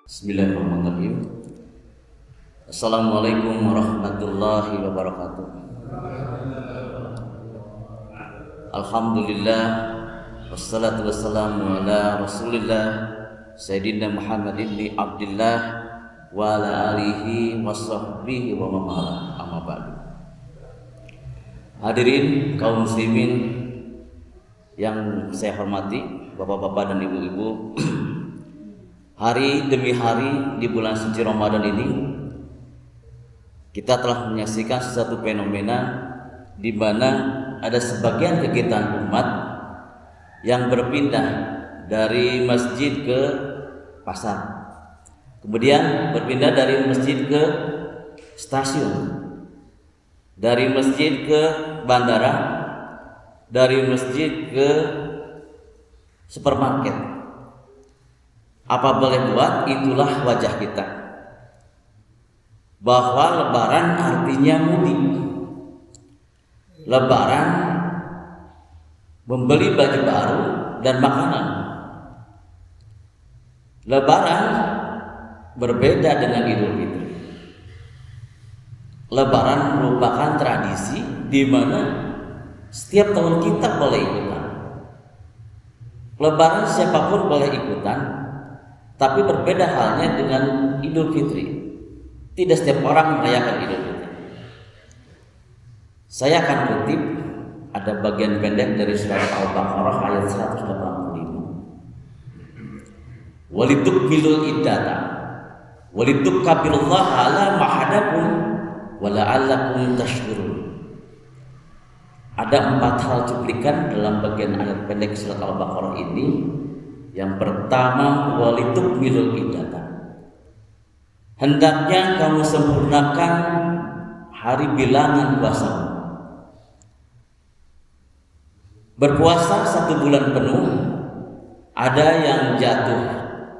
Bismillahirrahmanirrahim. Assalamualaikum warahmatullahi wabarakatuh. Alhamdulillah, wassalatu wassalamu ala rasulillah Sayyidina Muhammad ibn Abdullah wa ala alihi wa sahbihi wa mawala, amma ba'du. Hadirin kaum muslimin yang saya hormati, bapak-bapak dan ibu-ibu, hari demi hari di bulan suci Ramadan ini kita telah menyaksikan sesuatu fenomena di mana ada sebagian kegiatan umat yang berpindah dari masjid ke pasar, kemudian berpindah dari masjid ke stasiun, dari masjid ke bandara, dari masjid ke supermarket. Apa boleh buat, itulah wajah kita. Bahwa lebaran artinya mudik. Lebaran membeli baju baru dan makanan. Lebaran berbeda dengan Idul Fitri. Lebaran merupakan tradisi di mana setiap tahun kita boleh ikutan. Lebaran siapapun boleh ikutan, tapi berbeda halnya dengan Idul Fitri. Tidak setiap orang merayakan Idul Fitri. Saya akan kutip ada bagian pendek dari surat Al-Baqarah ayat 185. Walitukmilul iddata walitukabbirullaha ala ma hadakum wa la'allakum tashkurun. Ada 4 hal cuplikan dalam bagian ayat pendek surat Al-Baqarah ini. Yang pertama, walitukmilul iddata, hendaknya kamu sempurnakan hari bilangan puasamu. Berpuasa 1 bulan penuh, ada yang jatuh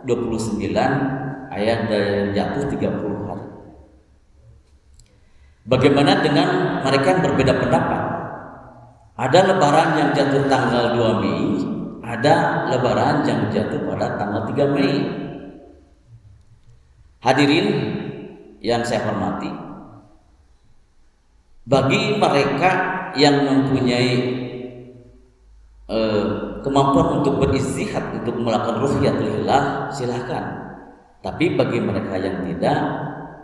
29, ada yang jatuh 30 hari. Bagaimana dengan mereka yang berbeda pendapat? Ada lebaran yang jatuh tanggal 2 Mei, ada lebaran yang jatuh pada tanggal 3 Mei. Hadirin yang saya hormati, bagi mereka yang mempunyai kemampuan untuk beristihad, untuk melakukan ruhyatul hilal, silahkan. Tapi bagi mereka yang tidak,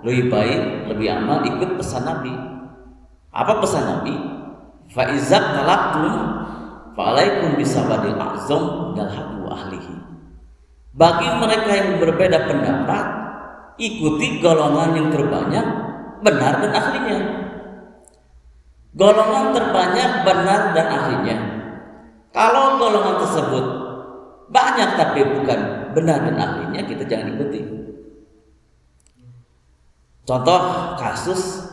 lebih baik, lebih amal ikut pesan Nabi. Apa pesan Nabi? Fa iza talaqtum fa'alaikum bisabadil a'zam dan haqqu ahlihi. Bagi mereka yang berbeda pendapat, ikuti golongan yang terbanyak, benar dan ahlinya. Golongan terbanyak, benar dan ahlinya. Kalau golongan tersebut banyak tapi bukan benar dan ahlinya, kita jangan ikuti. Contoh kasus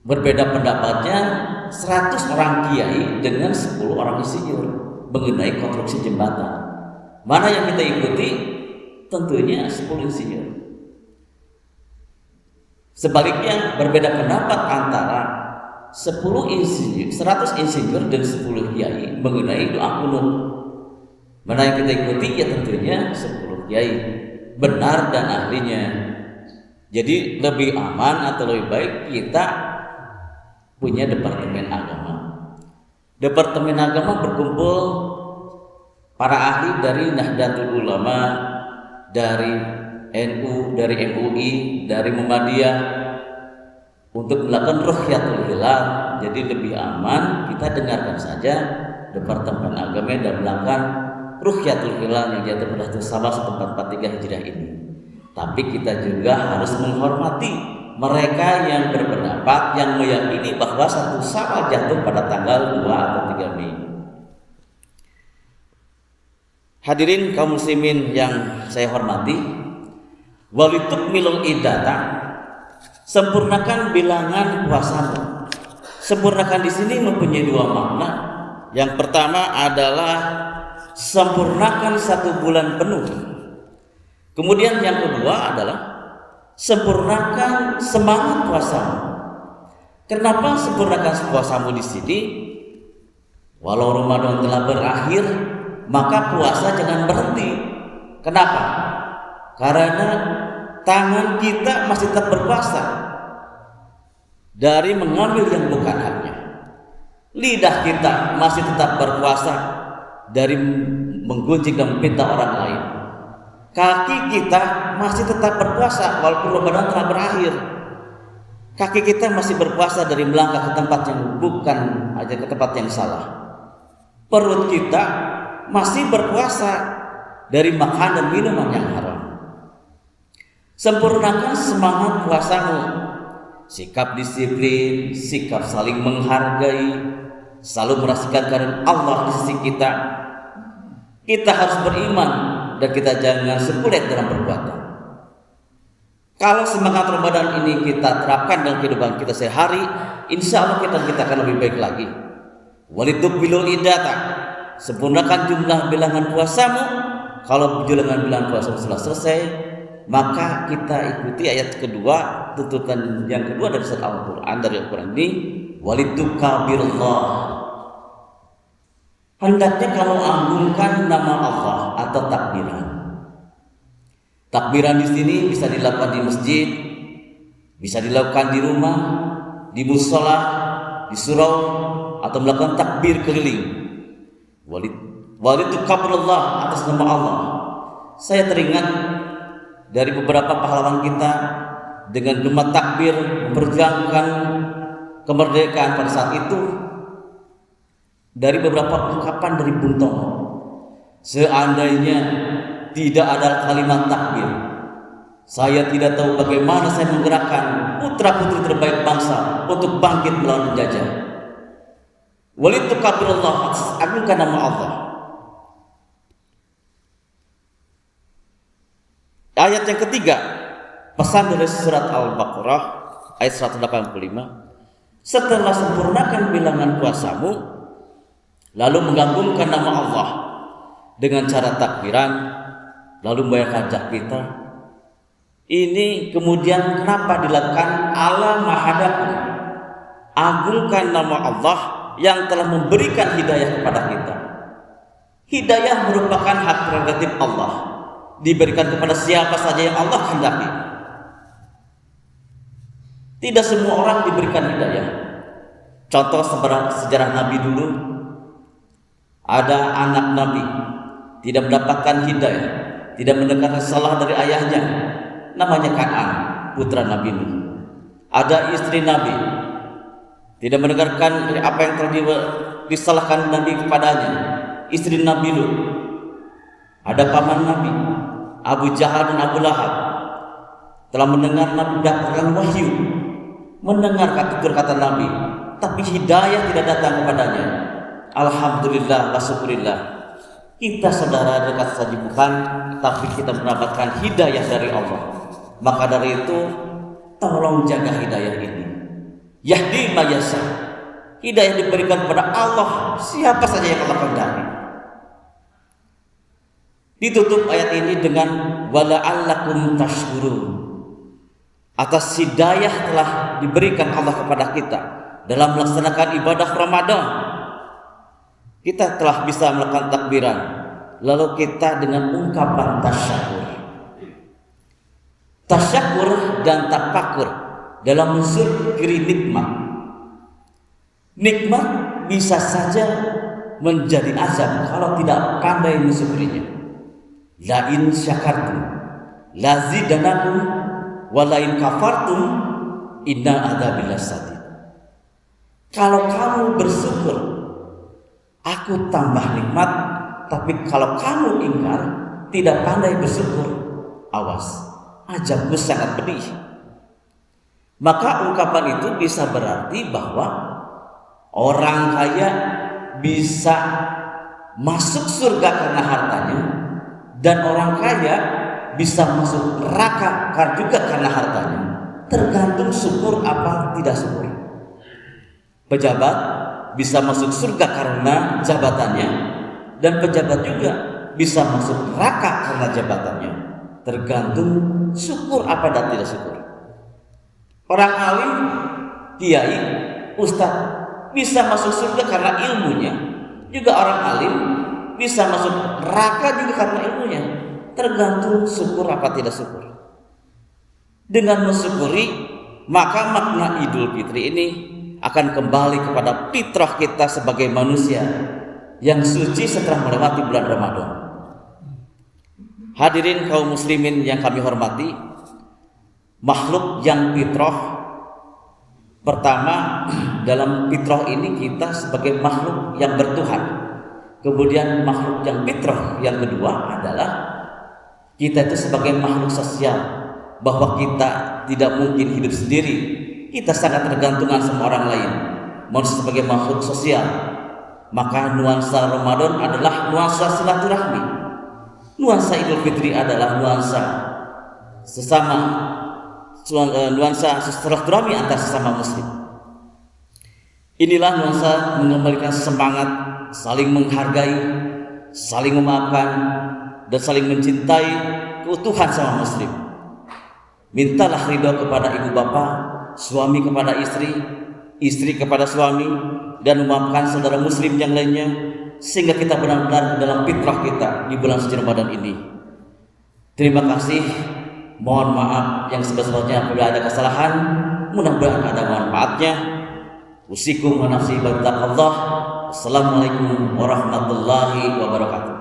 berbeda pendapatnya 100 orang kiai dengan 10 orang insinyur mengenai konstruksi jembatan. Mana yang kita ikuti? Tentunya 10 insinyur. Sebaliknya berbeda pendapat antara 100 insinyur dan 10 kiai mengenai doa kunut. Mana yang kita ikuti? Ya tentunya 10 kiai, benar dan ahlinya. Jadi lebih aman atau lebih baik kita punya departemen agama. Departemen agama berkumpul para ahli dari Nahdlatul Ulama, dari NU, dari MUI, dari Muhammadiyah untuk melakukan ruhyatul hilal. Jadi lebih aman kita dengarkan saja departemen agama dan melakukan ruhyatul hilal yang jatuh pada Salah 1443 Hijriah ini. Tapi kita juga harus menghormati mereka yang berpendapat, yang meyakini bahwa 1 Syawal jatuh pada tanggal 2 atau 3 Mei. Hadirin kaum muslimin yang saya hormati, walitukmilul iddata, sempurnakan bilangan puasamu. Sempurnakan di sini mempunyai 2 makna. Yang pertama adalah sempurnakan 1 bulan penuh. Kemudian yang kedua adalah sempurnakan semangat puasamu. Kenapa sempurnakan puasamu di sini? Walau Ramadan telah berakhir, maka puasa jangan berhenti. Kenapa? Karena tangan kita masih tetap berkuasa dari mengambil yang bukan haknya. Lidah kita masih tetap berkuasa dari menggunjing dan memfitnah orang lain. Kaki kita masih tetap berkuasa walaupun Ramadan telah berakhir. Kaki kita masih berkuasa dari melangkah ke tempat yang bukan aja, ke tempat yang salah. Perut kita masih berkuasa dari makan dan minuman yang haram. Sempurnakan semangat puasamu. Sikap disiplin, sikap saling menghargai, selalu merasakan kehadiran Allah di sisi kita. Kita harus beriman dan kita jangan sekulet dalam perbuatan. Kalau semangat Ramadan ini kita terapkan dalam kehidupan kita sehari, insya Allah kita akan lebih baik lagi. Walitukbilul iddata, sempurnakan jumlah bilangan puasamu. Kalau bilangan puasamu telah selesai, maka kita ikuti ayat kedua, tuntutan yang kedua dari surat Al-Quran, dari Al-Quran ini, walitukabirullah. Hendaknya kamu agungkan nama Allah atau takbiran. Takbiran di sini bisa dilakukan di masjid, bisa dilakukan di rumah, di mushola, di surau, atau melakukan takbir keliling. Walitukabirullah atas nama Allah. Saya teringat dari beberapa pahlawan kita dengan gema takbir memperjuangkan kemerdekaan pada saat itu. Dari beberapa ungkapan dari Bung Tomo, seandainya tidak ada kalimat takbir, saya tidak tahu bagaimana saya menggerakkan putra-putri terbaik bangsa untuk bangkit melawan penjajah. Walitukabirullah, agungkan nama Allah. Ayat yang ketiga, pesan dari surat Al-Baqarah ayat 185. Setelah sempurnakan bilangan puasamu, lalu menggabungkan nama Allah dengan cara takbiran, lalu membayar pajak kita. Ini kemudian kenapa dilakukan ala mahadakum? Agungkan nama Allah yang telah memberikan hidayah kepada kita. Hidayah merupakan hak prerogatif Allah, diberikan kepada siapa saja yang Allah kehendaki. Tidak semua orang diberikan hidayah. Contoh sejarah Nabi dulu, ada anak Nabi tidak mendapatkan hidayah, tidak mendengar salah dari ayahnya, namanya Kan'an, putra Nabi Nuh. Ada istri Nabi tidak mendengarkan apa yang telah disalahkan Nabi kepadanya, istri Nabi Lut. Ada paman Nabi Abu Jahal dan Abu Lahab telah mendengar Nabi mendapatkan wahyu, mendengar kata Nabi, tapi hidayah tidak datang kepadanya. Alhamdulillah wa syukurillah, kita saudara dekat saja bukan, tapi kita mendapatkan hidayah dari Allah. Maka dari itu tolong jaga hidayah ini. Yahdi ma yasha, hidayah diberikan kepada Allah siapa saja yang Allah kehendaki. Ditutup ayat ini dengan wala'allakum tashkurun. Atas hidayah telah diberikan Allah kepada kita dalam melaksanakan ibadah Ramadan. Kita telah bisa melakukan takbiran, lalu kita dengan ungkapan tasyakur. Tasyakur dan tafakur dalam unsur kiri nikmat. Nikmat bisa saja menjadi azab kalau tidak pandai mensyukurinya. La in syakartum lazidanakum wa la in kafartum inna adzabil sadid. Kalau kamu bersyukur, aku tambah nikmat, tapi kalau kamu ingkar, tidak pandai bersyukur, awas, azabku sangat pedih. Maka ungkapan itu bisa berarti bahwa orang kaya bisa masuk surga karena hartanya, dan orang kaya bisa masuk neraka juga karena hartanya. Tergantung syukur apa tidak syukur. Pejabat bisa masuk surga karena jabatannya, dan pejabat juga bisa masuk neraka karena jabatannya. Tergantung syukur apa dan tidak syukur. Orang alim, kiai, ustadz bisa masuk surga karena ilmunya. Juga orang alim bisa masuk neraka juga karena ilmunya. tergantung syukur apa tidak syukur. Dengan mensyukuri, maka makna Idul Fitri ini akan kembali kepada fitrah kita sebagai manusia yang suci setelah melewati bulan Ramadan. Hadirin kaum muslimin yang kami hormati, makhluk yang fitrah, pertama dalam fitrah ini kita sebagai makhluk yang bertuhan. Kemudian makhluk yang fitrah yang kedua adalah kita itu sebagai makhluk sosial, bahwa kita tidak mungkin hidup sendiri. Kita sangat tergantungan sama orang lain. Manusia sebagai makhluk sosial, maka nuansa Ramadan adalah nuansa silaturahmi. Nuansa Idul Fitri adalah nuansa sesama, nuansa silaturahmi antar sesama muslim. Inilah nuansa mengembalikan semangat, saling menghargai, saling memaafkan, dan saling mencintai keutuhan sama muslim. Mintalah ridho kepada ibu bapa, suami kepada istri, istri kepada suami, dan memaafkan saudara muslim yang lainnya, sehingga kita benar-benar dalam fitrah kita di bulan suci Ramadan ini. Terima kasih. Mohon maaf yang sebesar-besarnya apabila ada kesalahan. Mudah-mudahan ada manfaatnya. Usikum wa nafsi bittaqwallah. Assalamualaikum warahmatullahi wabarakatuh.